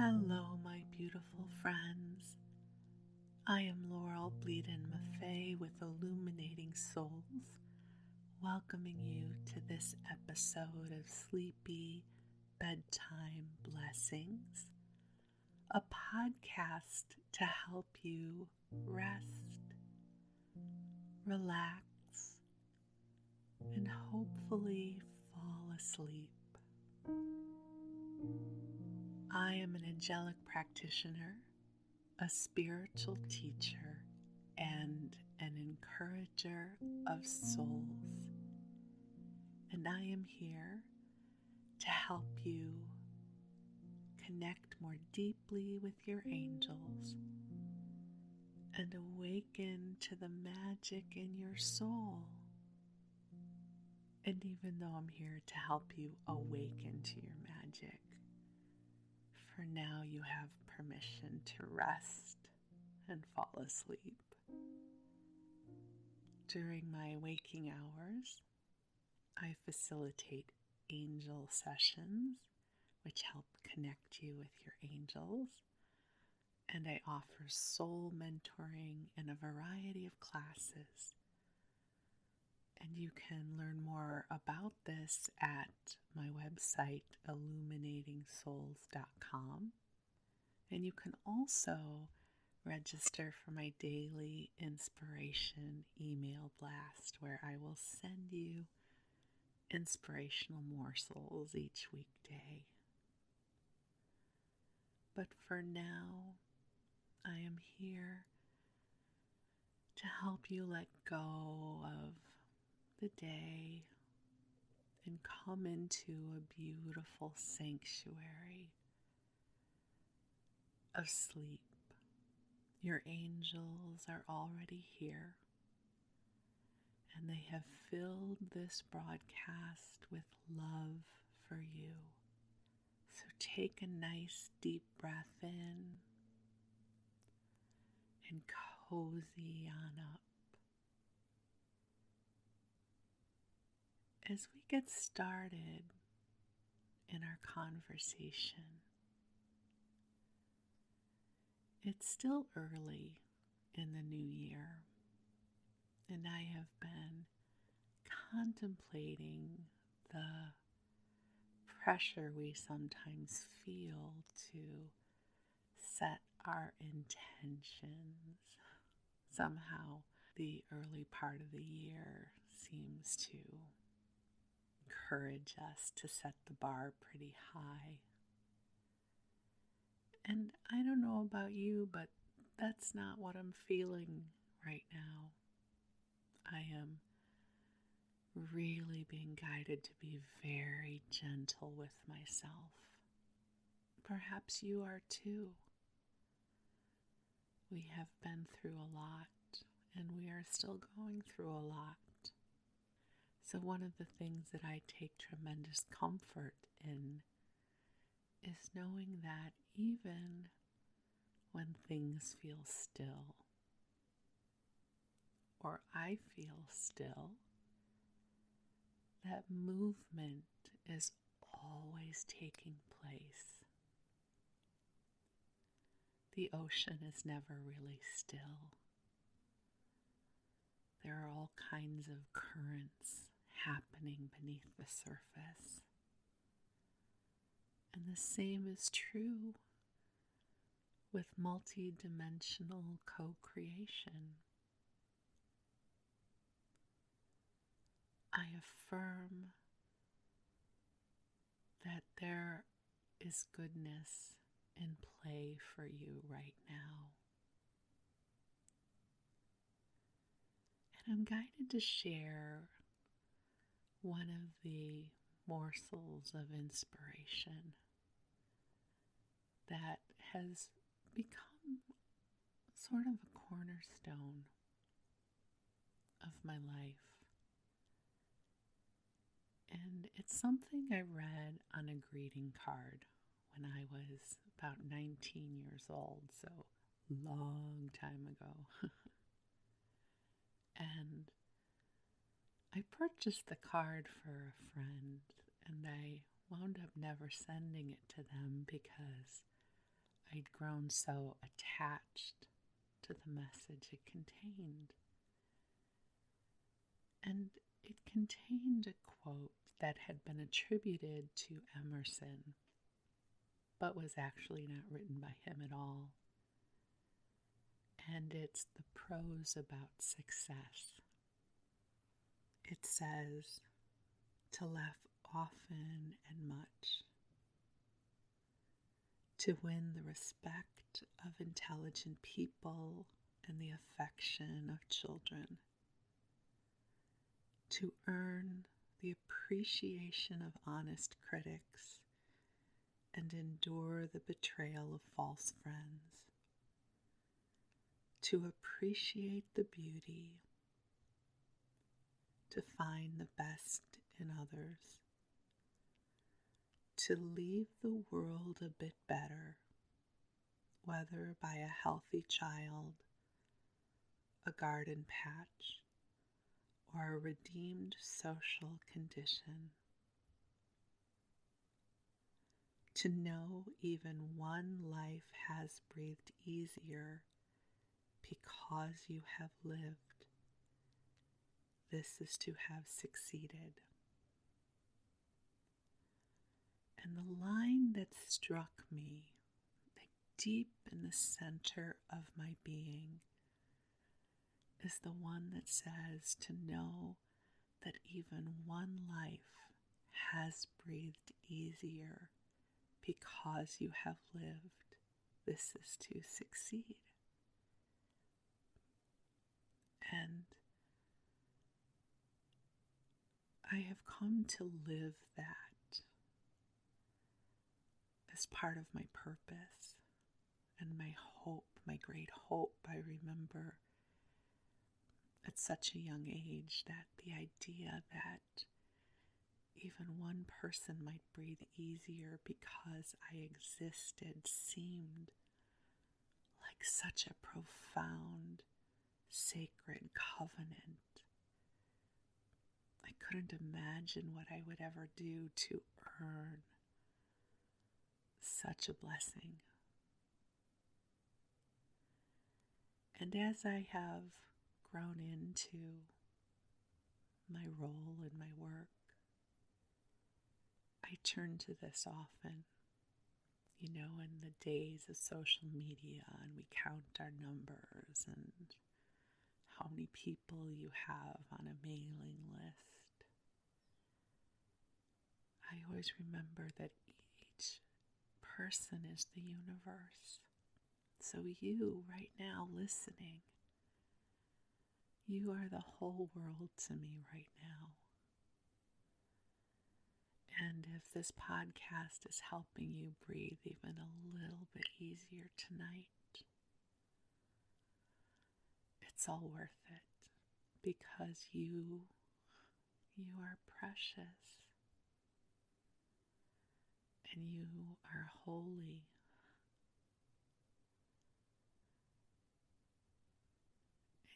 Hello, my beautiful friends. I am Laurel Bleadon-Maffei with Illuminating Souls, welcoming you to this episode of Sleepy Bedtime Blessings, a podcast to help you rest, relax, and hopefully fall asleep. I am an angelic practitioner, a spiritual teacher, and an encourager of souls. And I am here to help you connect more deeply with your angels and awaken to the magic in your soul. And even though I'm here to help you awaken to your magic, for now you have permission to rest and fall asleep. During my waking hours, I facilitate angel sessions, which help connect you with your angels, and I offer soul mentoring in a variety of classes. And you can learn more about this at my website, illuminating-souls.com. And you can also register for my daily inspiration email blast, where I will send you inspirational morsels each weekday. But for now, I am here to help you let go of the day and come into a beautiful sanctuary of sleep. Your angels are already here, and they have filled this broadcast with love for you. So take a nice deep breath in and cozy on up. As we get started in our conversation, it's still early in the new year, and I have been contemplating the pressure we sometimes feel to set our intentions. Somehow, the early part of the year seems to encourage us to set the bar pretty high. And I don't know about you, but that's not what I'm feeling right now. I am really being guided to be very gentle with myself. Perhaps you are too. We have been through a lot, and we are still going through a lot. So one of the things that I take tremendous comfort in is knowing that even when things feel still, or I feel still, that movement is always taking place. The ocean is never really still. There are all kinds of currents happening beneath the surface. And the same is true with multidimensional co-creation. I affirm that there is goodness in play for you right now. And I'm guided to share one of the morsels of inspiration that has become sort of a cornerstone of my life. And it's something I read on a greeting card when I was about 19 years old, so long time ago. And I purchased the card for a friend, and I wound up never sending it to them because I'd grown so attached to the message it contained. And it contained a quote that had been attributed to Emerson, but was actually not written by him at all. And it's the prose about success. It says, to laugh often and much, to win the respect of intelligent people and the affection of children, to earn the appreciation of honest critics and endure the betrayal of false friends, to appreciate the beauty, to find the best in others, to leave the world a bit better, whether by a healthy child, a garden patch, or a redeemed social condition. To know even one life has breathed easier because you have lived, this is to have succeeded. And the line that struck me, like deep in the center of my being, is the one that says to know that even one life has breathed easier because you have lived, this is to succeed. And I have come to live that as part of my purpose and my hope, my great hope. I remember at such a young age that the idea that even one person might breathe easier because I existed seemed like such a profound, sacred covenant. I couldn't imagine what I would ever do to earn such a blessing. And as I have grown into my role in my work, I turn to this often. You know, in the days of social media, and we count our numbers and how many people you have on a mailing list. I always remember that each person is the universe. So you, right now, listening, you are the whole world to me right now. And if this podcast is helping you breathe even a little bit easier tonight, it's all worth it, because you are precious and you are holy.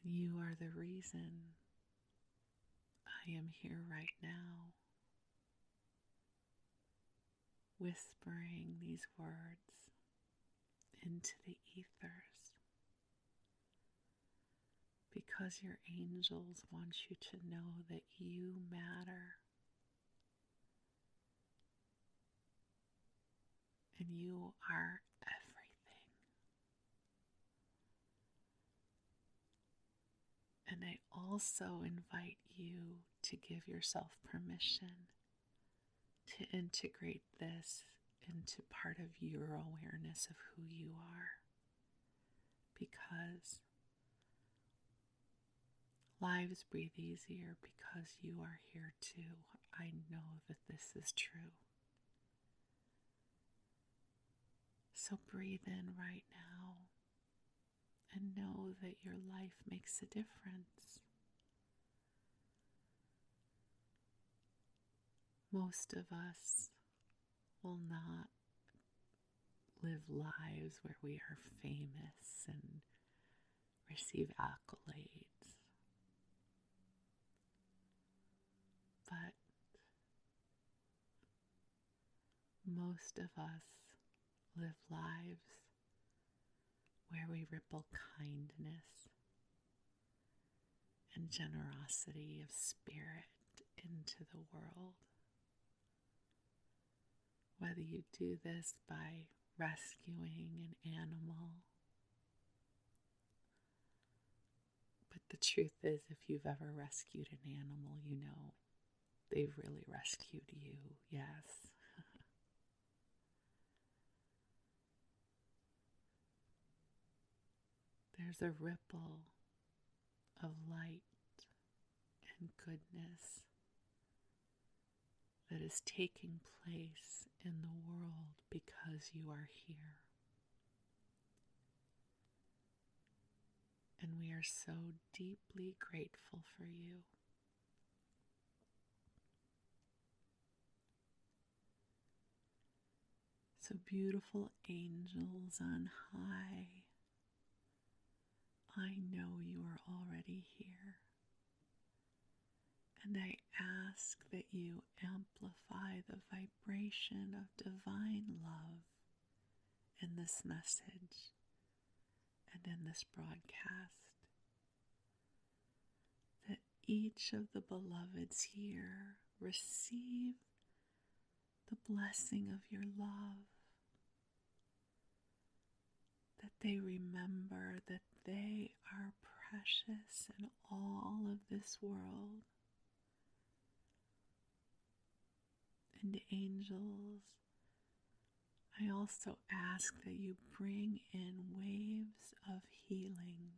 And you are the reason I am here right now, whispering these words into the ethers, because your angels want you to know that you matter and you are everything. And I also invite you to give yourself permission to integrate this into part of your awareness of who you are, because lives breathe easier because you are here too. I know that this is true. So breathe in right now and know that your life makes a difference. Most of us will not live lives where we are famous and receive accolades. But most of us live lives where we ripple kindness and generosity of spirit into the world. Whether you do this by rescuing an animal, but the truth is, if you've ever rescued an animal, you know they've really rescued you, yes. There's a ripple of light and goodness that is taking place in the world because you are here. And we are so deeply grateful for you. So beautiful angels on high, I know you are already here. And I ask that you amplify the vibration of divine love in this message and in this broadcast. That each of the beloveds here receive the blessing of your love. That they remember that they are precious in all of this world. And angels, I also ask that you bring in waves of healing,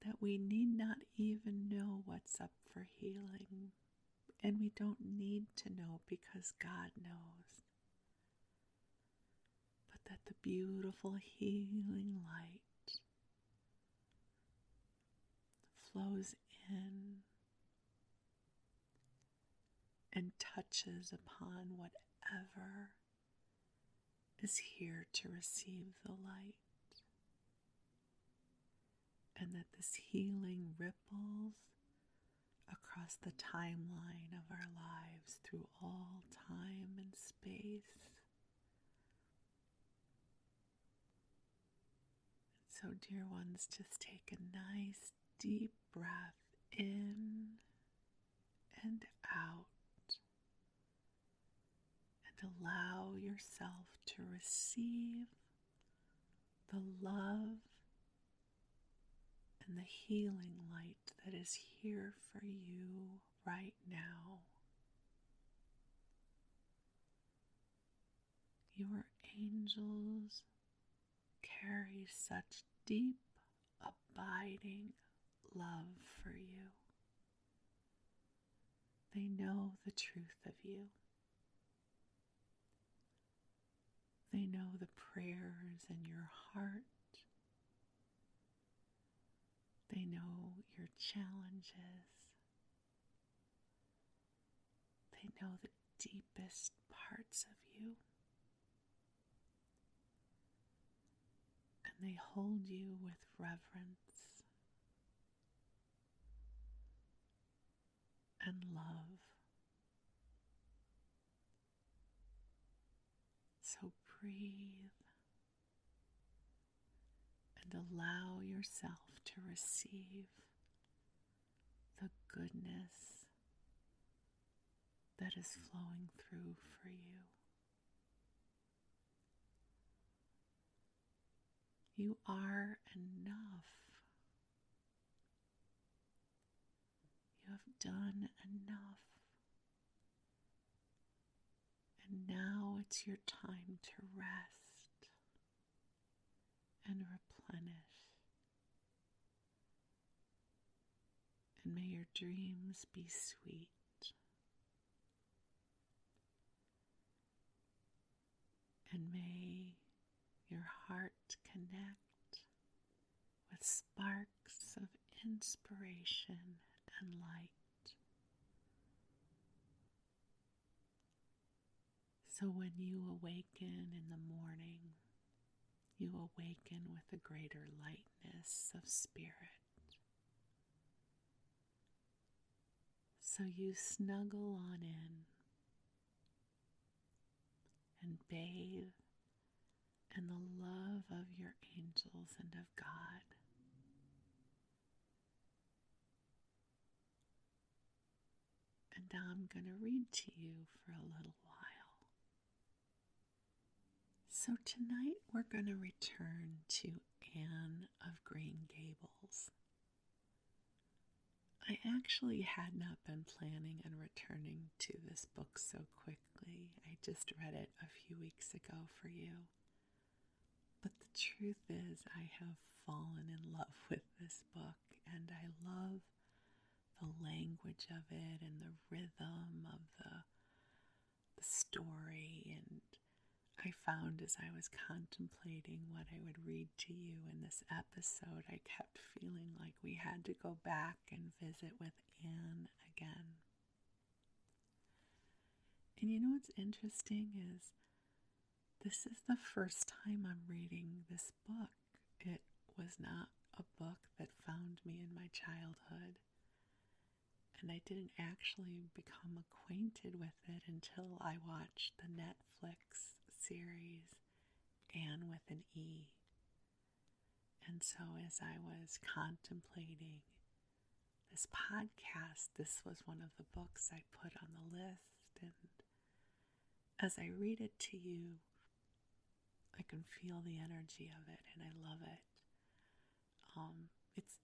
that we need not even know what's up for healing, and we don't need to know because God knows, but that the beautiful healing light flows in and touches upon whatever is here to receive the light, and that this healing ripples across the timeline of our lives through all time and space. So, dear ones, just take a nice deep breath in and out. And allow yourself to receive the love and the healing light that is here for you right now. Your angels carry such deep, abiding love for you. They know the truth of you. They know the prayers in your heart. They know your challenges. They know the deepest parts of you. And they hold you with reverence and love. So breathe and allow yourself to receive the goodness that is flowing through for you. You are enough. You have done enough. And now it's your time to rest and replenish. And may your dreams be sweet. And may your heart connect with sparks of inspiration and light. So when you awaken in the morning, you awaken with a greater lightness of spirit. So you snuggle on in and bathe and the love of your angels and of God. And now I'm going to read to you for a little while. So tonight we're going to return to Anne of Green Gables. I actually had not been planning on returning to this book so quickly. I just read it a few weeks ago for you. But the truth is, I have fallen in love with this book, and I love the language of it and the rhythm of the story. And I found as I was contemplating what I would read to you in this episode, I kept feeling like we had to go back and visit with Anne again. And you know what's interesting is this is the first time I'm reading this book. It was not a book that found me in my childhood, and I didn't actually become acquainted with it until I watched the Netflix series Anne with an E. And so as I was contemplating this podcast, this was one of the books I put on the list, and as I read it to you, I can feel the energy of it, and I love it.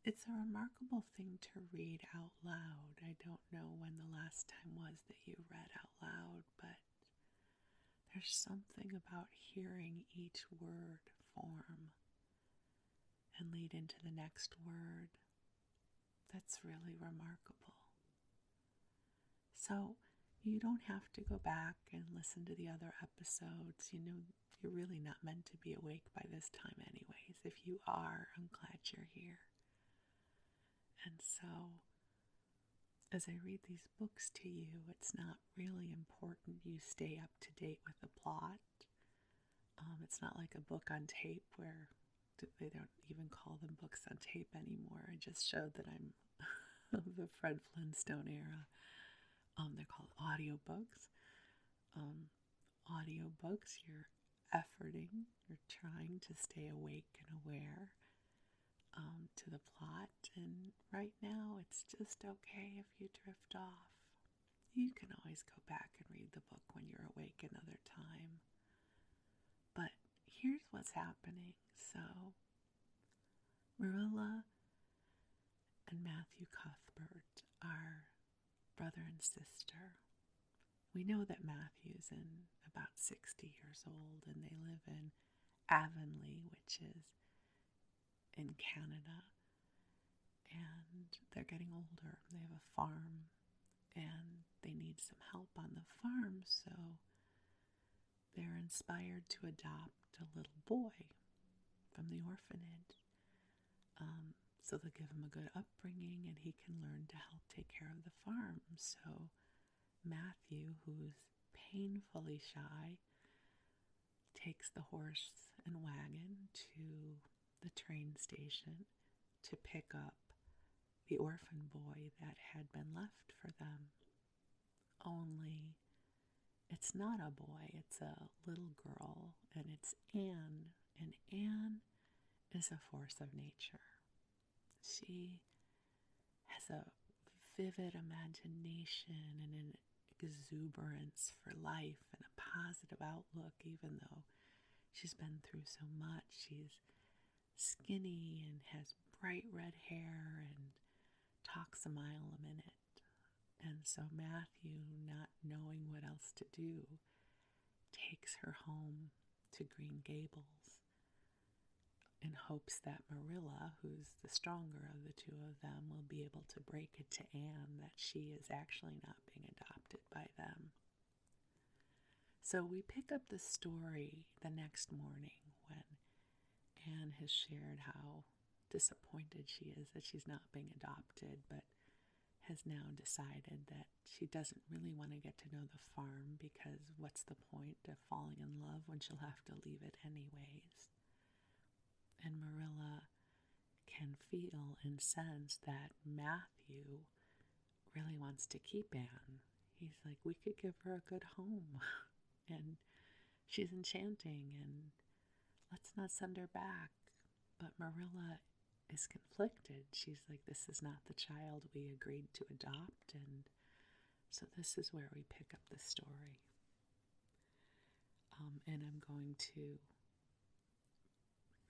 It's a remarkable thing to read out loud. I don't know when the last time was that you read out loud, but there's something about hearing each word form and lead into the next word that's really remarkable. So you don't have to go back and listen to the other episodes. You know, you're really not meant to be awake by this time anyways. If you are, I'm glad you're here. And so as I read these books to you, it's not really important you stay up to date with the plot. It's not like a book on tape where they don't even call them books on tape anymore. I just showed that I'm of the Fred Flintstone era. They're called audiobooks. Audiobooks, you're efforting, you're trying to stay awake and aware to the plot. And right now, it's just okay if you drift off. You can always go back and read the book when you're awake another time. But here's what's happening. So, Marilla and Matthew Cuthbert are brother and sister. We know that Matthew's about 60 years old, and they live in Avonlea, which is in Canada. And they're getting older. They have a farm, and they need some help on the farm, so they're inspired to adopt a little boy from the orphanage. So they'll give him a good upbringing, and he can learn to help take care of the farm. So Matthew, who's painfully shy, takes the horse and wagon to the train station to pick up the orphan boy that had been left for them. Only it's not a boy, it's a little girl, and it's Anne. And Anne is a force of nature. She has a vivid imagination and an exuberance for life and a positive outlook, even though she's been through so much. She's skinny and has bright red hair and talks a mile a minute. And so Matthew, not knowing what else to do, takes her home to Green Gables in hopes that Marilla, who's the stronger of the two of them, will be able to break it to Anne that she is actually not being adopted by them. So we pick up the story the next morning when Anne has shared how disappointed she is that she's not being adopted, but has now decided that she doesn't really want to get to know the farm because what's the point of falling in love when she'll have to leave it anyways? And Marilla can feel and sense that Matthew really wants to keep Anne. He's like, we could give her a good home, and she's enchanting, and let's not send her back. But Marilla is conflicted. She's like, this is not the child we agreed to adopt. And so this is where we pick up the story. And I'm going to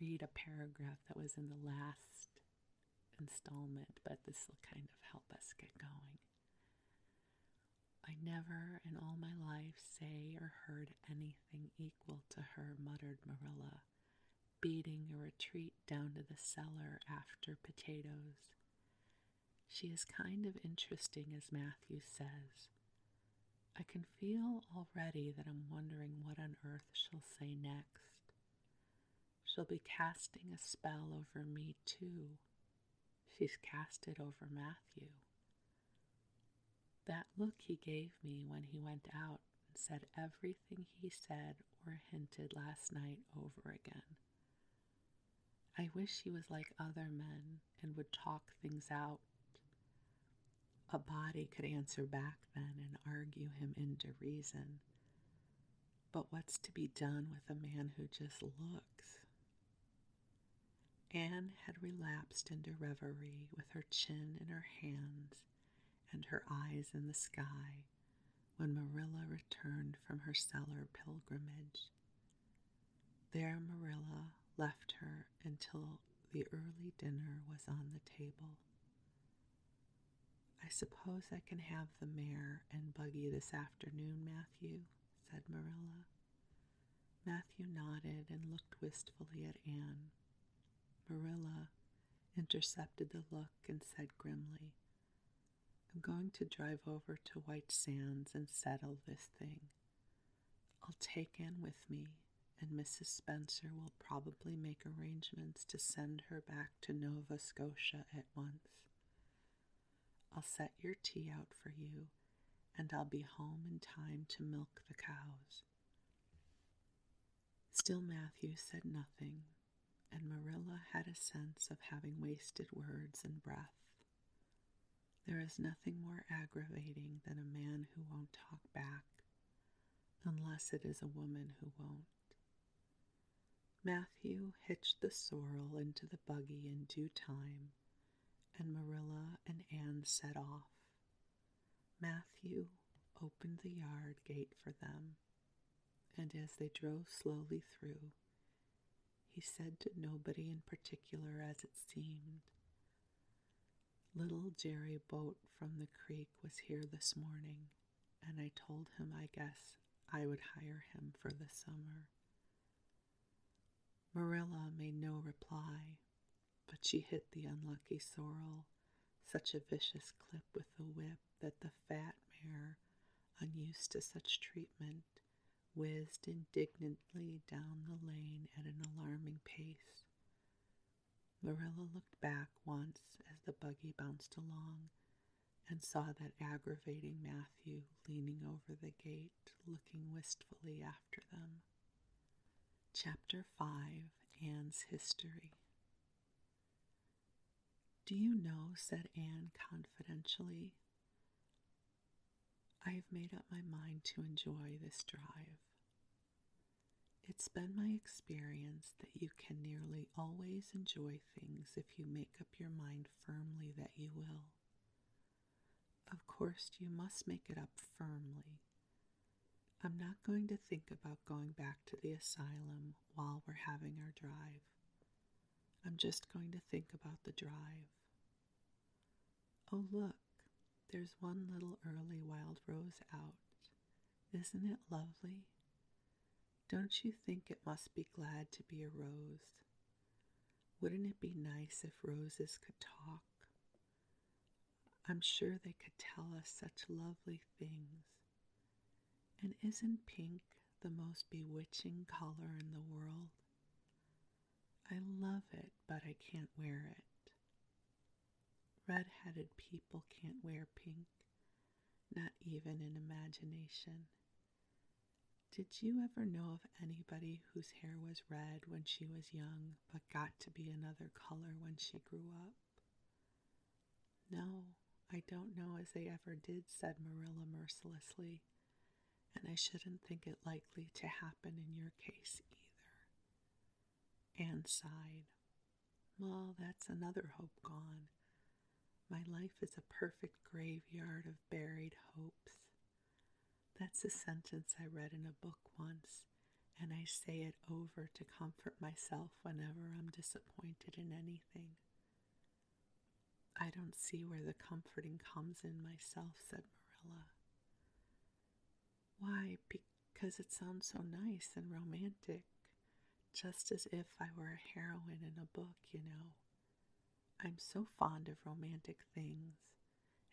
read a paragraph that was in the last installment, but this will kind of help us get going. I never in all my life say or heard anything equal to her, muttered Marilla, beating a retreat down to the cellar after potatoes. She is kind of interesting, as Matthew says. I can feel already that I'm wondering what on earth she'll say next. She'll be casting a spell over me, too. She's cast it over Matthew. That look he gave me when he went out and said everything he said or hinted last night over again. I wish he was like other men and would talk things out. A body could answer back then and argue him into reason. But what's to be done with a man who just looks? Anne had relapsed into reverie with her chin in her hands and her eyes in the sky when Marilla returned from her cellar pilgrimage. There Marilla left her until the early dinner was on the table. I suppose I can have the mare and buggy this afternoon, Matthew, said Marilla. Matthew nodded and looked wistfully at Anne. Marilla intercepted the look and said grimly, I'm going to drive over to White Sands and settle this thing. I'll take Anne with me, and Mrs. Spencer will probably make arrangements to send her back to Nova Scotia at once. I'll set your tea out for you, and I'll be home in time to milk the cows. Still Matthew said nothing, and Marilla had a sense of having wasted words and breath. There is nothing more aggravating than a man who won't talk back, unless it is a woman who won't. Matthew hitched the sorrel into the buggy in due time, and Marilla and Anne set off. Matthew opened the yard gate for them, and as they drove slowly through, he said to nobody in particular as it seemed, Little Jerry Boat from the creek was here this morning, and I told him I guess I would hire him for the summer. Marilla made no reply, but she hit the unlucky sorrel such a vicious clip with the whip that the fat mare, unused to such treatment, whizzed indignantly down the lane at an alarming pace. Marilla looked back once as the buggy bounced along and saw that aggravating Matthew leaning over the gate, looking wistfully after them. Chapter 5, Anne's History. Do you know, said Anne confidentially, I have made up my mind to enjoy this drive. It's been my experience that you can nearly always enjoy things if you make up your mind firmly that you will. Of course, you must make it up firmly. I'm not going to think about going back to the asylum while we're having our drive. I'm just going to think about the drive. Oh, look, there's one little early wild rose out. Isn't it lovely? Don't you think it must be glad to be a rose? Wouldn't it be nice if roses could talk? I'm sure they could tell us such lovely things. And isn't pink the most bewitching color in the world? I love it, but I can't wear it. Red-headed people can't wear pink, not even in imagination. Did you ever know of anybody whose hair was red when she was young, but got to be another color when she grew up? No, I don't know as they ever did, said Marilla mercilessly, and I shouldn't think it likely to happen in your case either. Anne sighed. Well, that's another hope gone. My life is a perfect graveyard of buried hopes. That's a sentence I read in a book once, and I say it over to comfort myself whenever I'm disappointed in anything. I don't see where the comforting comes in myself, said Marilla. Why, because it sounds so nice and romantic, just as if I were a heroine in a book, you know. I'm so fond of romantic things,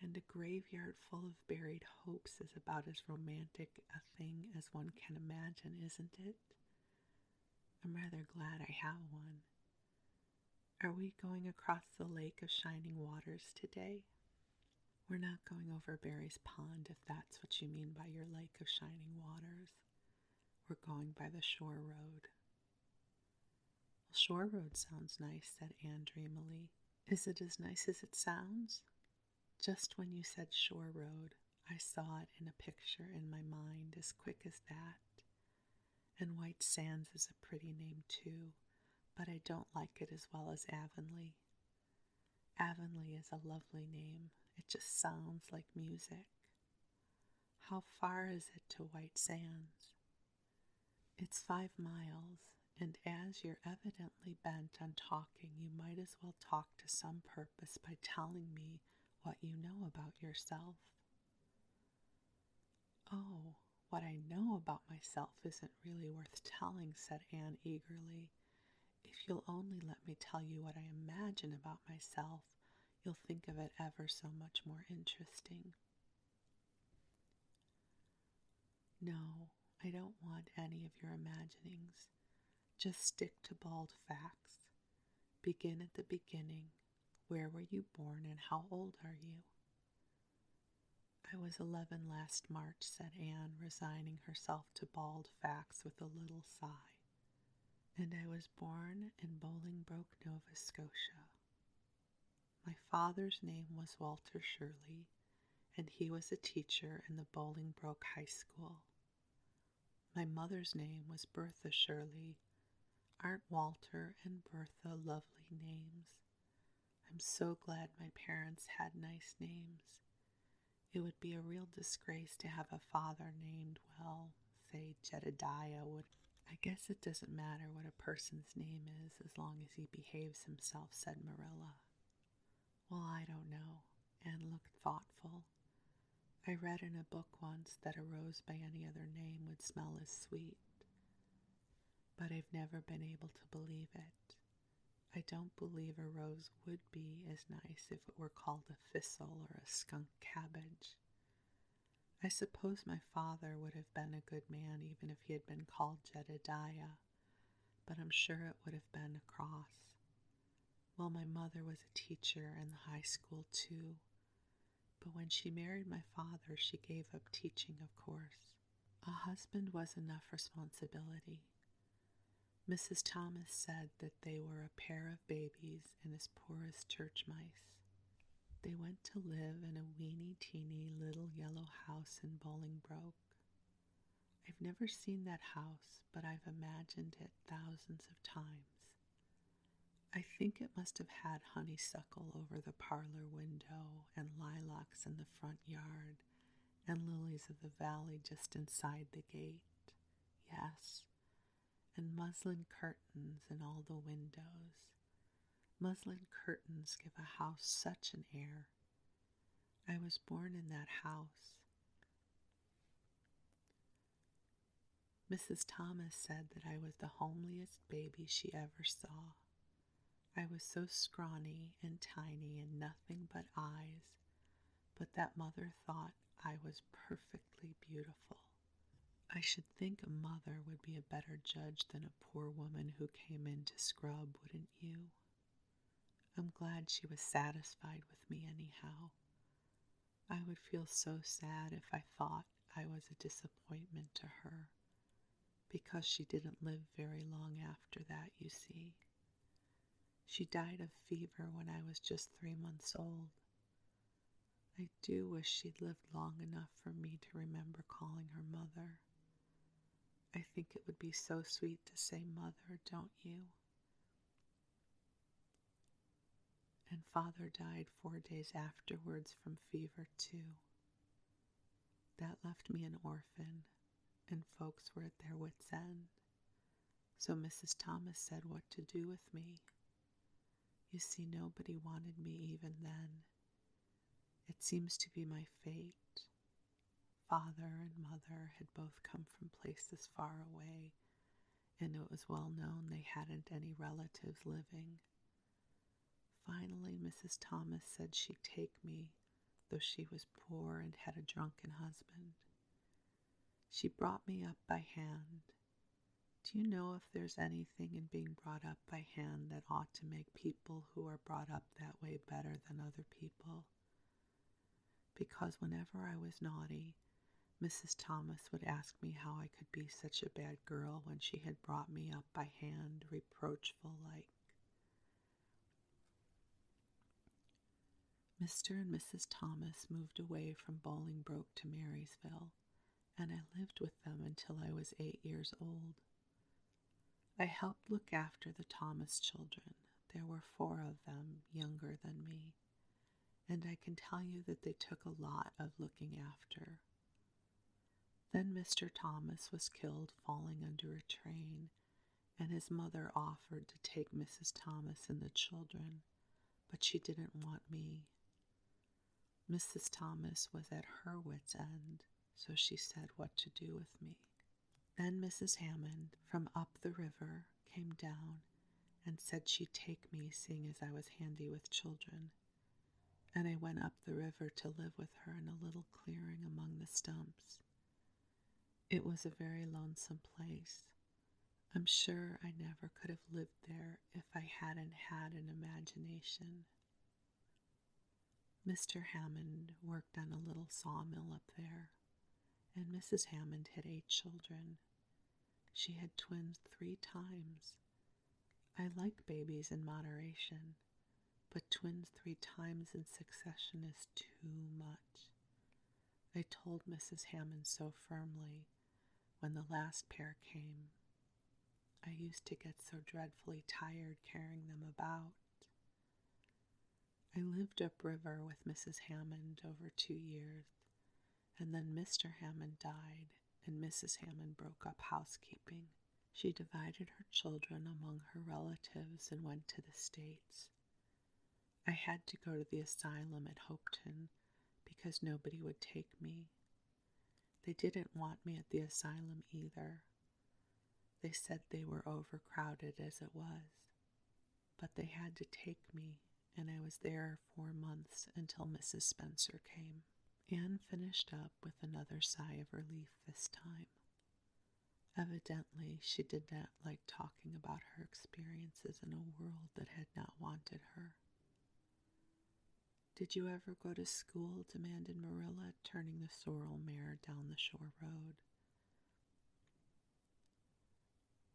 and a graveyard full of buried hopes is about as romantic a thing as one can imagine, isn't it? I'm rather glad I have one. Are we going across the lake of shining waters today? We're not going over Barry's Pond, if that's what you mean by your lake of shining waters. We're going by the shore road. Well, shore road sounds nice, said Anne dreamily. Is it as nice as it sounds? Just when you said shore road, I saw it in a picture in my mind as quick as that. And White Sands is a pretty name too, but I don't like it as well as Avonlea. Avonlea is a lovely name. It just sounds like music. How far is it to White Sands? It's 5 miles, and as you're evidently bent on talking, you might as well talk to some purpose by telling me what you know about yourself. Oh, what I know about myself isn't really worth telling, said Anne eagerly. If you'll only let me tell you what I imagine about myself, you'll think of it ever so much more interesting. No, I don't want any of your imaginings. Just stick to bald facts. Begin at the beginning. Where were you born and how old are you? I was 11 last March, said Anne, resigning herself to bald facts with a little sigh. And I was born in Bolingbroke, Nova Scotia. My father's name was Walter Shirley, and he was a teacher in the Bolingbroke High School. My mother's name was Bertha Shirley. Aren't Walter and Bertha lovely names? I'm so glad my parents had nice names. It would be a real disgrace to have a father named, well, say Jedediah would. I guess it doesn't matter what a person's name is as long as he behaves himself, said Marilla. Well, I don't know. Anne looked thoughtful. I read in a book once that a rose by any other name would smell as sweet, but I've never been able to believe it. I don't believe a rose would be as nice if it were called a thistle or a skunk cabbage. I suppose my father would have been a good man even if he had been called Jedediah, but I'm sure it would have been a cross. Well, my mother was a teacher in the high school too, but when she married my father, she gave up teaching, of course. A husband was enough responsibility. Mrs. Thomas said that they were a pair of babies and as poor as church mice. They went to live in a weeny-teeny little yellow house in Bolingbroke. I've never seen that house, but I've imagined it thousands of times. I think it must have had honeysuckle over the parlor window and lilacs in the front yard and lilies of the valley just inside the gate. Yes, and muslin curtains in all the windows. Muslin curtains give a house such an air. I was born in that house. Mrs. Thomas said that I was the homeliest baby she ever saw. I was so scrawny and tiny and nothing but eyes, but that mother thought I was perfectly beautiful. I should think a mother would be a better judge than a poor woman who came in to scrub, wouldn't you? I'm glad she was satisfied with me anyhow. I would feel so sad if I thought I was a disappointment to her, because she didn't live very long after that, you see. She died of fever when I was just 3 months old. I do wish she'd lived long enough for me to remember calling her mother. I think it would be so sweet to say mother, don't you? and Father died 4 days afterwards from fever too. That left me an orphan, and folks were at their wits' end. So Mrs. Thomas said what to do with me. You see, nobody wanted me even then. It seems to be my fate. Father and mother had both come from places far away, and it was well known they hadn't any relatives living. Finally, Mrs. Thomas said she'd take me, though she was poor and had a drunken husband. She brought me up by hand. Do you know if there's anything in being brought up by hand that ought to make people who are brought up that way better than other people? Because whenever I was naughty, Mrs. Thomas would ask me how I could be such a bad girl when she had brought me up by hand, reproachful like. Mr. and Mrs. Thomas moved away from Bolingbroke to Marysville, and I lived with them until I was 8 years old. I helped look after the Thomas children. There were 4 of them, younger than me, and I can tell you that they took a lot of looking after. Then Mr. Thomas was killed falling under a train, and his mother offered to take Mrs. Thomas and the children, but she didn't want me. Mrs. Thomas was at her wit's end, so she said what to do with me. Then Mrs. Hammond, from up the river, came down and said she'd take me, seeing as I was handy with children. And I went up the river to live with her in a little clearing among the stumps. It was a very lonesome place. I'm sure I never could have lived there if I hadn't had an imagination. Mr. Hammond worked on a little sawmill up there, and Mrs. Hammond had 8 children. She had twins 3 times. I like babies in moderation, but twins 3 times in succession is too much. I told Mrs. Hammond so firmly when the last pair came. I used to get so dreadfully tired carrying them about. I lived upriver with Mrs. Hammond over 2 years, and then Mr. Hammond died, and Mrs. Hammond broke up housekeeping. She divided her children among her relatives and went to the States. I had to go to the asylum at Hopeton because nobody would take me. They didn't want me at the asylum either. They said they were overcrowded as it was, but they had to take me, and I was there 4 months until Mrs. Spencer came. Anne finished up with another sigh of relief this time. Evidently, she did not like talking about her experiences in a world that had not wanted her. "Did you ever go to school?" demanded Marilla, turning the sorrel mare down the shore road.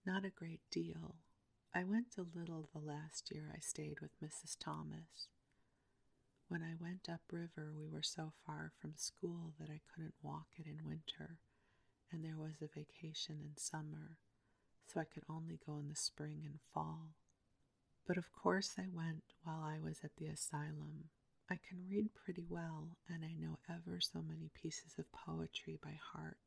"Not a great deal. I went a little the last year I stayed with Mrs. Thomas. When I went upriver, we were so far from school that I couldn't walk it in winter, and there was a vacation in summer, so I could only go in the spring and fall. But of course I went while I was at the asylum. I can read pretty well, and I know ever so many pieces of poetry by heart.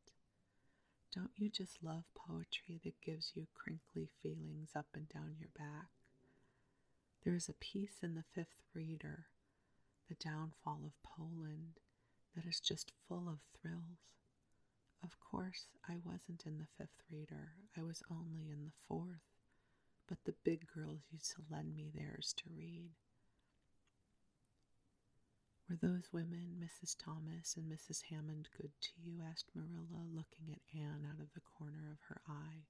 Don't you just love poetry that gives you crinkly feelings up and down your back? There is a piece in the 5th Reader, The Downfall of Poland, that is just full of thrills. Of course, I wasn't in the 5th Reader. I was only in the 4th, but the big girls used to lend me theirs to read." "Were those women, Mrs. Thomas and Mrs. Hammond, good to you?" asked Marilla, looking at Anne out of the corner of her eye.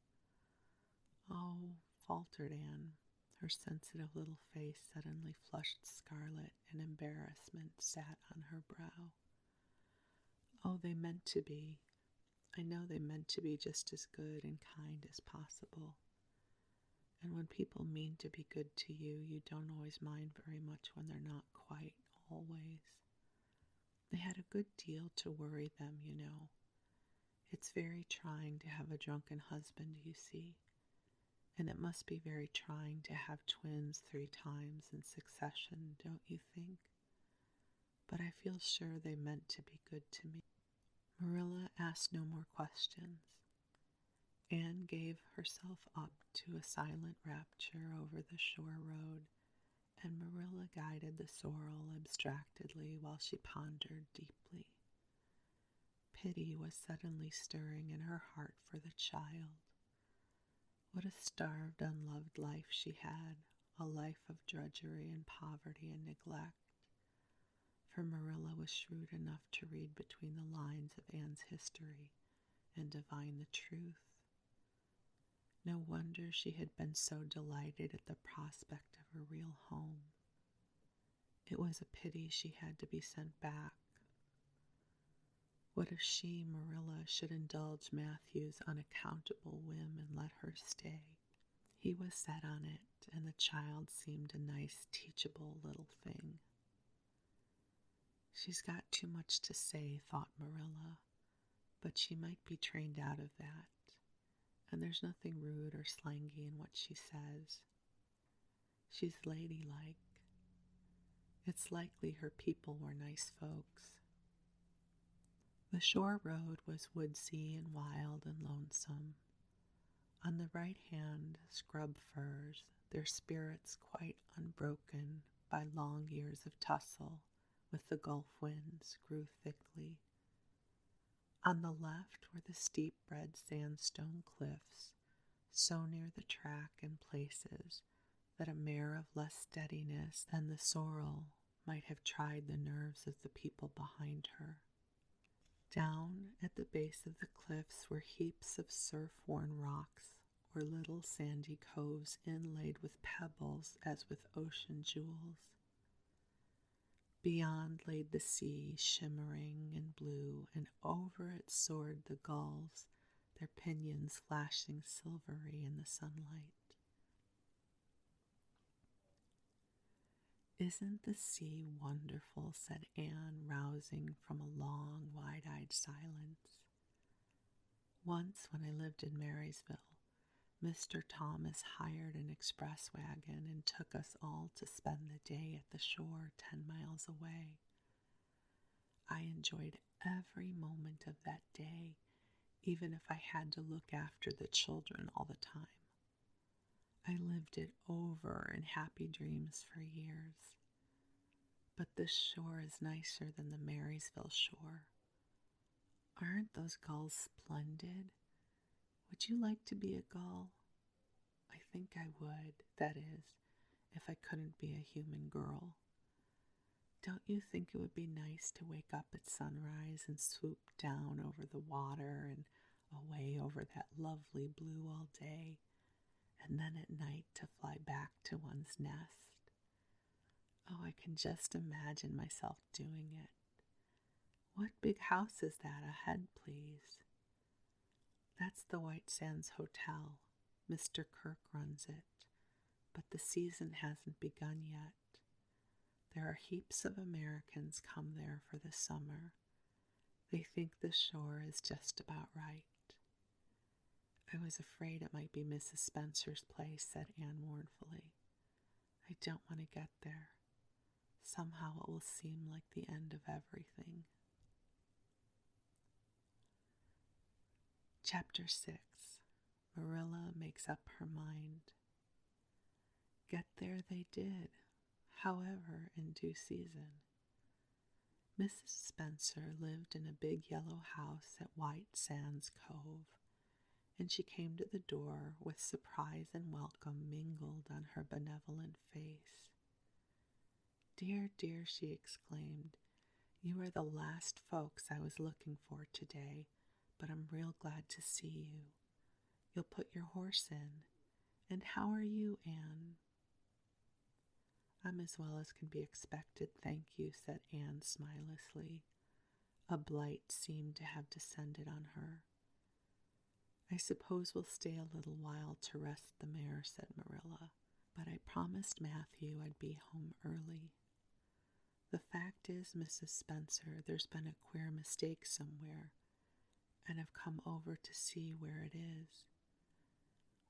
"Oh," faltered Anne. Her sensitive little face suddenly flushed scarlet, and embarrassment sat on her brow. "Oh, they meant to be. I know they meant to be just as good and kind as possible. And when people mean to be good to you, you don't always mind very much when they're not quite, always. They had a good deal to worry them, you know. It's very trying to have a drunken husband, you see, And it must be very trying to have twins 3 times in succession, don't you think? But I feel sure they meant to be good to me. Marilla asked no more questions. Anne gave herself up to a silent rapture over the shore road, and Marilla guided the sorrel abstractedly while she pondered deeply. Pity was suddenly stirring in her heart for the child. What a starved, unloved life she had, a life of drudgery and poverty and neglect. For Marilla was shrewd enough to read between the lines of Anne's history and divine the truth. No wonder she had been so delighted at the prospect of a real home. It was a pity she had to be sent back. What if she, Marilla, should indulge Matthew's unaccountable whim and let her stay? He was set on it, and the child seemed a nice, teachable little thing. She's got too much to say, thought Marilla, but she might be trained out of that, and there's nothing rude or slangy in what she says. She's ladylike. It's likely her people were nice folks. The shore road was woodsy and wild and lonesome. On the right hand, scrub firs, their spirits quite unbroken by long years of tussle with the gulf winds, grew thickly. On the left were the steep red sandstone cliffs, so near the track in places that a mare of less steadiness than the sorrel might have tried the nerves of the people behind her. Down at the base of the cliffs were heaps of surf-worn rocks or little sandy coves inlaid with pebbles as with ocean jewels. Beyond laid the sea, shimmering and blue, and over it soared the gulls, their pinions flashing silvery in the sunlight. "Isn't the sea wonderful?" said Anne, rousing from a long, wide-eyed silence. "Once, when I lived in Marysville, Mr. Thomas hired an express wagon and took us all to spend the day at the shore 10 miles away. I enjoyed every moment of that day, even if I had to look after the children all the time. I lived it over in happy dreams for years. But this shore is nicer than the Marysville shore. Aren't those gulls splendid? Would you like to be a gull?" "I think I would, that is, if I couldn't be a human girl. Don't you think it would be nice to wake up at sunrise and swoop down over the water and away over that lovely blue all day, and then at night to fly back to one's nest? Oh, I can just imagine myself doing it. What big house is that ahead, please?" "That's the White Sands Hotel. Mr. Kirk runs it, but the season hasn't begun yet. There are heaps of Americans come there for the summer. They think the shore is just about right." "I was afraid it might be Mrs. Spencer's place," said Anne mournfully. "I don't want to get there. Somehow it will seem like the end of everything." Chapter 6. Marilla Makes Up Her Mind. Get there they did, however, in due season. Mrs. Spencer lived in a big yellow house at White Sands Cove, and she came to the door with surprise and welcome mingled on her benevolent face. "Dear, dear," she exclaimed, "you are the last folks I was looking for today, but I'm real glad to see you. You'll put your horse in. And how are you, Anne?" "I'm as well as can be expected, thank you," said Anne smilelessly. A blight seemed to have descended on her. "I suppose we'll stay a little while to rest the mare," said Marilla, "but I promised Matthew I'd be home early. The fact is, Mrs. Spencer, there's been a queer mistake somewhere, and I've come over to see where it is."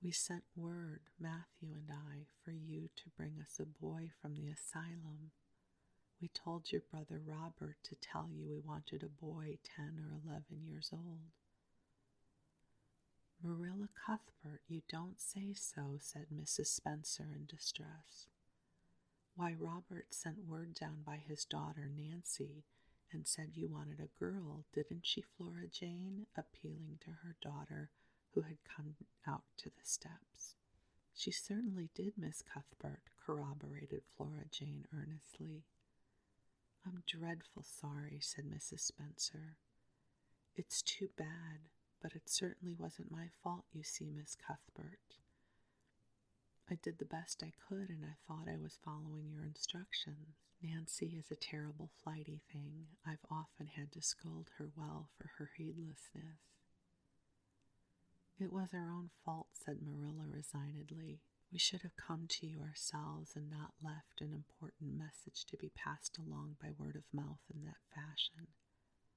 We sent word, Matthew and I, for you to bring us a boy from the asylum. We told your brother Robert to tell you we wanted a boy 10 or 11 years old." "Marilla Cuthbert, you don't say so," said Mrs. Spencer in distress. "Why, Robert sent word down by his daughter Nancy and said you wanted a girl, didn't she, Flora Jane?" appealing to her daughter, who had come out to the steps. "She certainly did, Miss Cuthbert," corroborated Flora Jane earnestly. "I'm dreadful sorry," said Mrs. Spencer. "It's too bad, but it certainly wasn't my fault, you see, Miss Cuthbert. I did the best I could, and I thought I was following your instructions. Nancy is a terrible flighty thing. I've often had to scold her well for her heedlessness." "It was our own fault," said Marilla resignedly. "We should have come to you ourselves and not left an important message to be passed along by word of mouth in that fashion.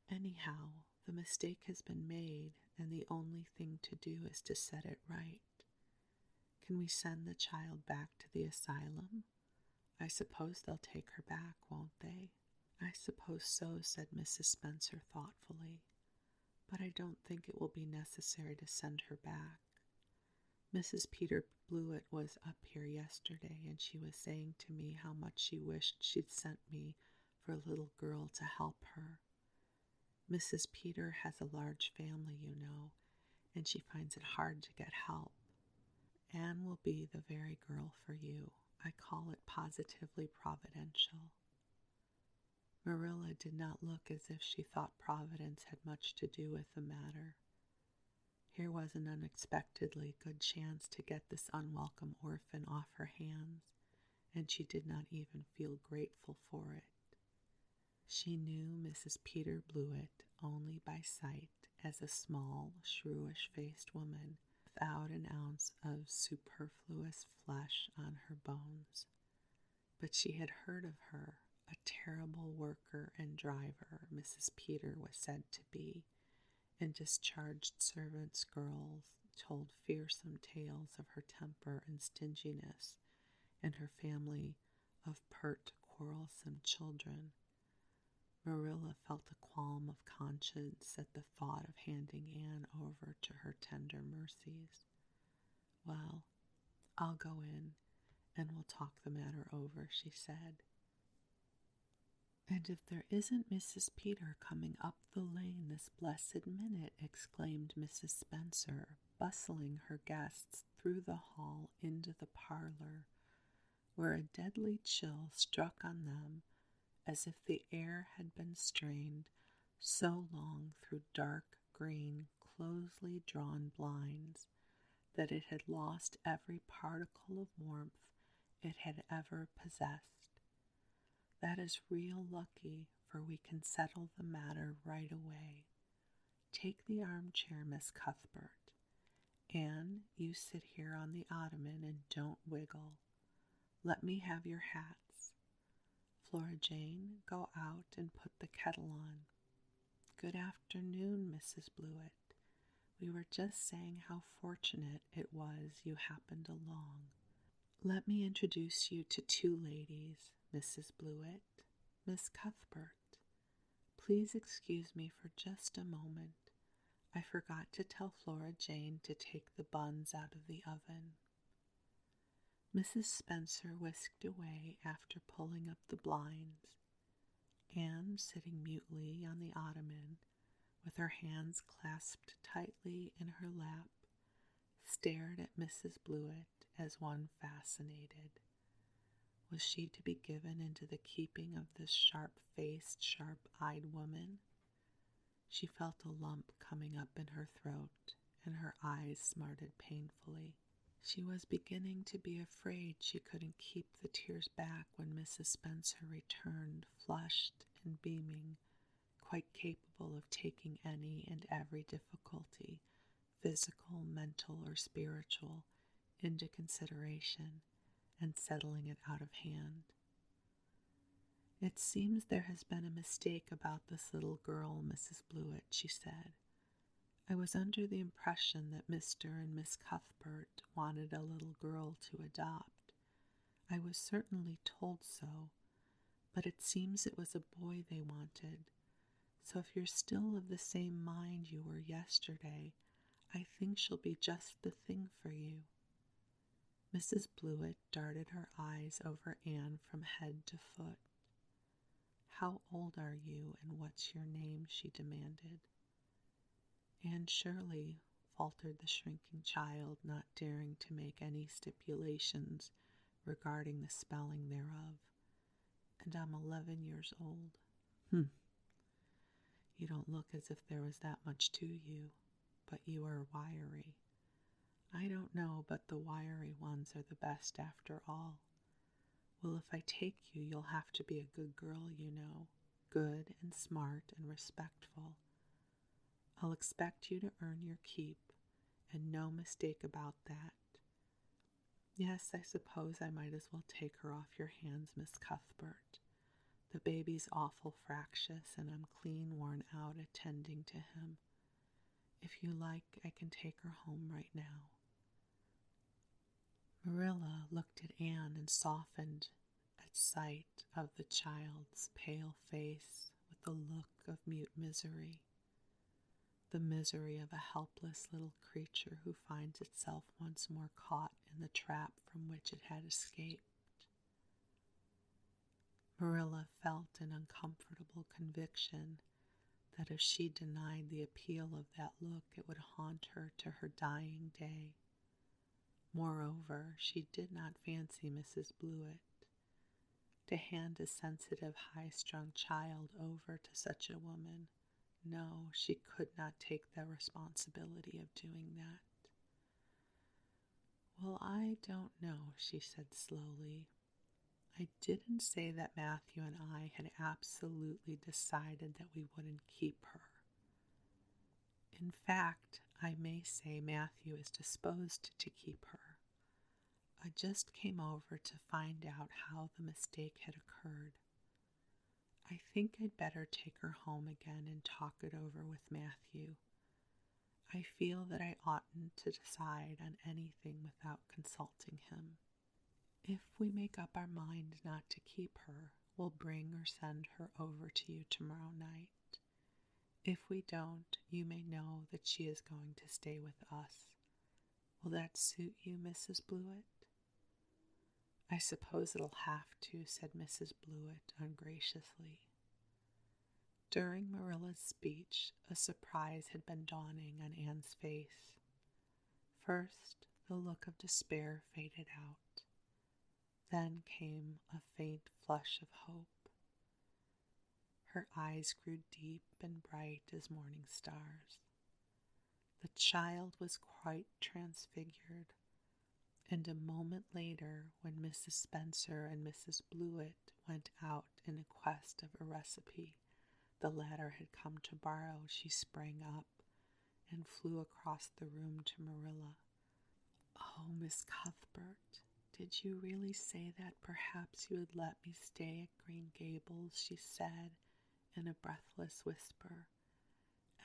Anyhow, the mistake has been made, and the only thing to do is to set it right. Can we send the child back to the asylum? I suppose they'll take her back, won't they?" "I suppose so," said Mrs. Spencer thoughtfully. "But I don't think it will be necessary to send her back. Mrs. Peter Blewett was up here yesterday, and she was saying to me how much she wished she'd sent me for a little girl to help her. Mrs. Peter has a large family, you know, and she finds it hard to get help. Anne will be the very girl for you. I call it positively providential." Marilla did not look as if she thought Providence had much to do with the matter. Here was an unexpectedly good chance to get this unwelcome orphan off her hands, and she did not even feel grateful for it. She knew Mrs. Peter Blewett only by sight as a small, shrewish-faced woman without an ounce of superfluous flesh on her bones. But she had heard of her, a terrible worker and driver Mrs. Peter was said to be, and discharged servants' girls told fearsome tales of her temper and stinginess, and her family of pert, quarrelsome children. Marilla felt a qualm of conscience at the thought of handing Anne over to her tender mercies. "Well, I'll go in, and we'll talk the matter over," she said. "And if there isn't Mrs. Peter coming up the lane this blessed minute," exclaimed Mrs. Spencer, bustling her guests through the hall into the parlor, where a deadly chill struck on them as if the air had been strained so long through dark green, closely drawn blinds that it had lost every particle of warmth it had ever possessed. "That is real lucky, for we can settle the matter right away. Take the armchair, Miss Cuthbert. Anne, you sit here on the ottoman and don't wiggle. Let me have your hats. Flora Jane, go out and put the kettle on. Good afternoon, Mrs. Blewett. We were just saying how fortunate it was you happened along. Let me introduce you to two ladies, Mrs. Blewett, Miss Cuthbert. Please excuse me for just a moment. I forgot to tell Flora Jane to take the buns out of the oven." Mrs. Spencer whisked away after pulling up the blinds. Anne, sitting mutely on the ottoman, with her hands clasped tightly in her lap, stared at Mrs. Blewett as one fascinated. Was she to be given into the keeping of this sharp-faced, sharp-eyed woman? She felt a lump coming up in her throat, and her eyes smarted painfully. She was beginning to be afraid she couldn't keep the tears back when Mrs. Spencer returned, flushed and beaming, quite capable of taking any and every difficulty, physical, mental, or spiritual, into consideration and settling it out of hand. "It seems there has been a mistake about this little girl, Mrs. Blewett," she said. I was under the impression that Mr. and Miss Cuthbert wanted a little girl to adopt. I was certainly told so, but it seems it was a boy they wanted. So if you're still of the same mind you were yesterday, I think she'll be just the thing for you." Mrs. Blewett darted her eyes over Anne from head to foot. "How old are you, and what's your name?" she demanded. "Anne Shirley," faltered the shrinking child, not daring to make any stipulations regarding the spelling thereof. "And I'm 11 years old." "You don't look as if there was that much to you, but you are wiry." "I don't know, but the wiry ones are the best after all." "Well, if I take you, you'll have to be a good girl, you know, good and smart and respectful. I'll expect you to earn your keep, and no mistake about that. Yes, I suppose I might as well take her off your hands, Miss Cuthbert. The baby's awful fractious, and I'm clean worn out attending to him. If you like, I can take her home right now." Marilla looked at Anne and softened at sight of the child's pale face with the look of mute misery, the misery of a helpless little creature who finds itself once more caught in the trap from which it had escaped. Marilla felt an uncomfortable conviction that if she denied the appeal of that look, it would haunt her to her dying day. Moreover, she did not fancy Mrs. Blewett. To hand a sensitive, high-strung child over to such a woman, no, she could not take the responsibility of doing that. "Well, I don't know," she said slowly. "I didn't say that Matthew and I had absolutely decided that we wouldn't keep her. In fact, I may say Matthew is disposed to keep her. I just came over to find out how the mistake had occurred. I think I'd better take her home again and talk it over with Matthew. I feel that I oughtn't to decide on anything without consulting him. If we make up our mind not to keep her, we'll bring or send her over to you tomorrow night. If we don't, you may know that she is going to stay with us. Will that suit you, Mrs. Blewett?" "I suppose it'll have to," said Mrs. Blewett ungraciously. During Marilla's speech, a surprise had been dawning on Anne's face. First, the look of despair faded out. Then came a faint flush of hope. Her eyes grew deep and bright as morning stars. The child was quite transfigured, and a moment later, when Mrs. Spencer and Mrs. Blewett went out in quest of a recipe the latter had come to borrow, she sprang up and flew across the room to Marilla. "Oh, Miss Cuthbert, did you really say that perhaps you would let me stay at Green Gables?" she said in a breathless whisper,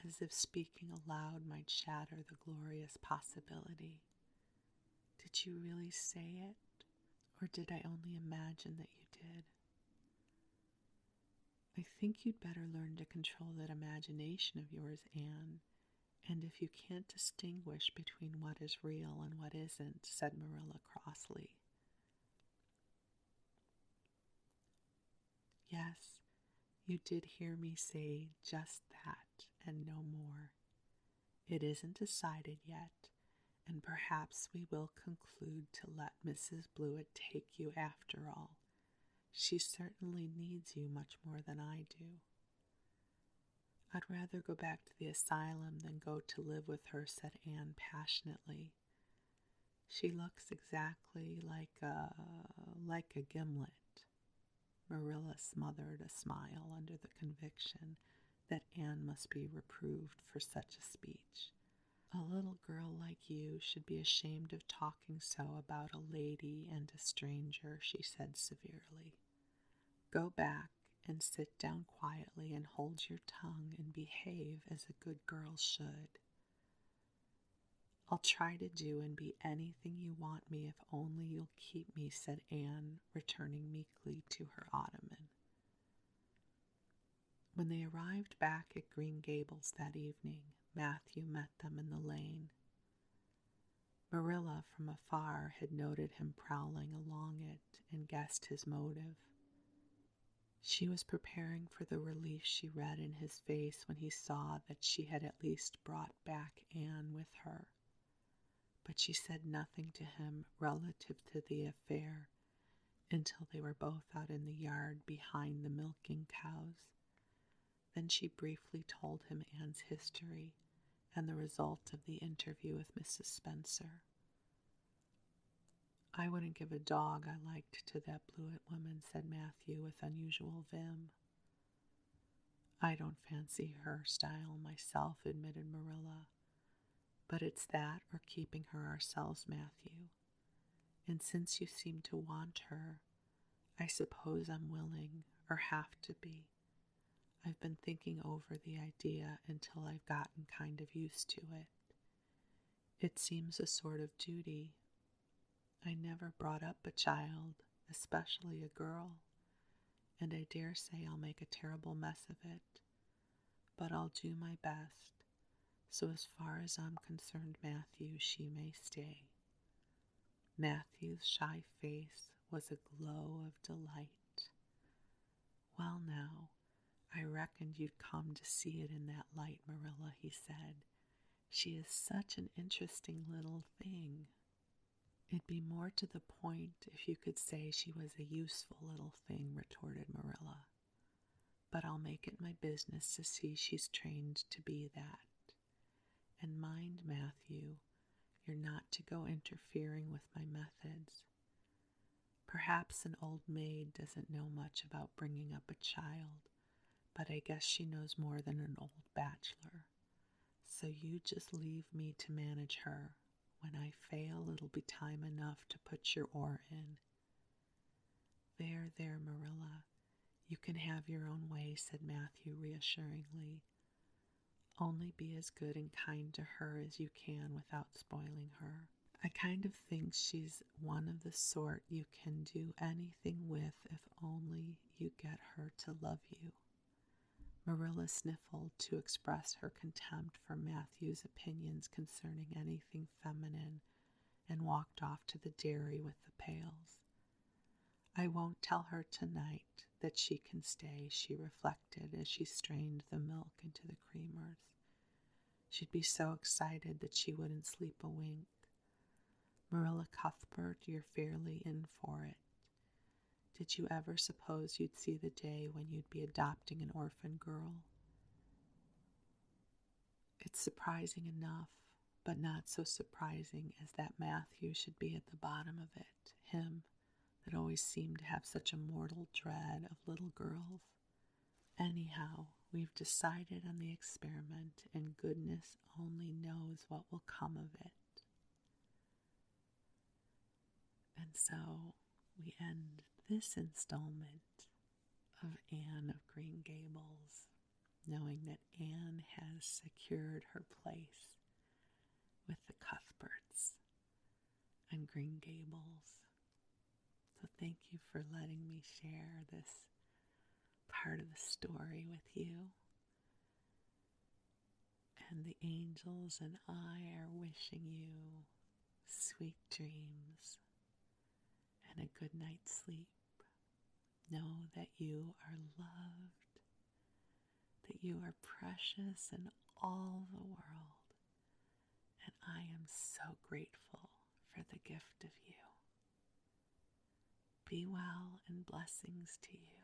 as if speaking aloud might shatter the glorious possibility. "Did you really say it, or did I only imagine that you did?" "I think you'd better learn to control that imagination of yours, Anne, and if you can't distinguish between what is real and what isn't," said Marilla crossly. "Yes, you did hear me say just that and no more. It isn't decided yet, and perhaps we will conclude to let Mrs. Blewett take you after all. She certainly needs you much more than I do." "I'd rather go back to the asylum than go to live with her," said Anne passionately. "She looks exactly like a gimlet." Marilla smothered a smile under the conviction that Anne must be reproved for such a speech. "A little girl like you should be ashamed of talking so about a lady and a stranger," she said severely. "Go back and sit down quietly and hold your tongue and behave as a good girl should." I'll try to do and be anything you want me if only you'll keep me, said Anne, returning meekly to her ottoman. When they arrived back at Green Gables that evening, Matthew met them in the lane. Marilla from afar had noted him prowling along it and guessed his motive. She was preparing for the relief she read in his face when he saw that she had at least brought back Anne with her. But she said nothing to him relative to the affair until they were both out in the yard behind the milking cows. Then she briefly told him Anne's history and the result of the interview with Mrs. Spencer. I wouldn't give a dog I liked to that Blewett woman, said Matthew with unusual vim. I don't fancy her style myself, admitted Marilla. But it's that or keeping her ourselves, Matthew. And since you seem to want her, I suppose I'm willing, or have to be. I've been thinking over the idea until I've gotten kind of used to it. It seems a sort of duty. I never brought up a child, especially a girl, and I dare say I'll make a terrible mess of it. But I'll do my best, so as far as I'm concerned, Matthew, she may stay. Matthew's shy face was a glow of delight. Well now, I reckoned you'd come to see it in that light, Marilla, he said. She is such an interesting little thing. It'd be more to the point if you could say she was a useful little thing, retorted Marilla. But I'll make it my business to see she's trained to be that. And mind, Matthew, you're not to go interfering with my methods. Perhaps an old maid doesn't know much about bringing up a child, but I guess she knows more than an old bachelor. So you just leave me to manage her. When I fail, it'll be time enough to put your oar in. There, Marilla. You can have your own way, said Matthew reassuringly. Only be as good and kind to her as you can without spoiling her. I kind of think she's one of the sort you can do anything with if only you get her to love you. Marilla sniffled to express her contempt for Matthew's opinions concerning anything feminine and walked off to the dairy with the pails. I won't tell her tonight that she can stay, she reflected as she strained the milk into the creamers. She'd be so excited that she wouldn't sleep a wink. Marilla Cuthbert, you're fairly in for it. Did you ever suppose you'd see the day when you'd be adopting an orphan girl? It's surprising enough, but not so surprising as that Matthew should be at the bottom of it, him that always seemed to have such a mortal dread of little girls. Anyhow, we've decided on the experiment, and goodness only knows what will come of it. And so we end this installment of Anne of Green Gables, knowing that Anne has secured her place with the Cuthberts and Green Gables. So thank you for letting me share this part of the story with you. And the angels and I are wishing you sweet dreams and a good night's sleep. Know that you are loved, that you are precious in all the world, and I am so grateful for the gift of you. Be well and blessings to you.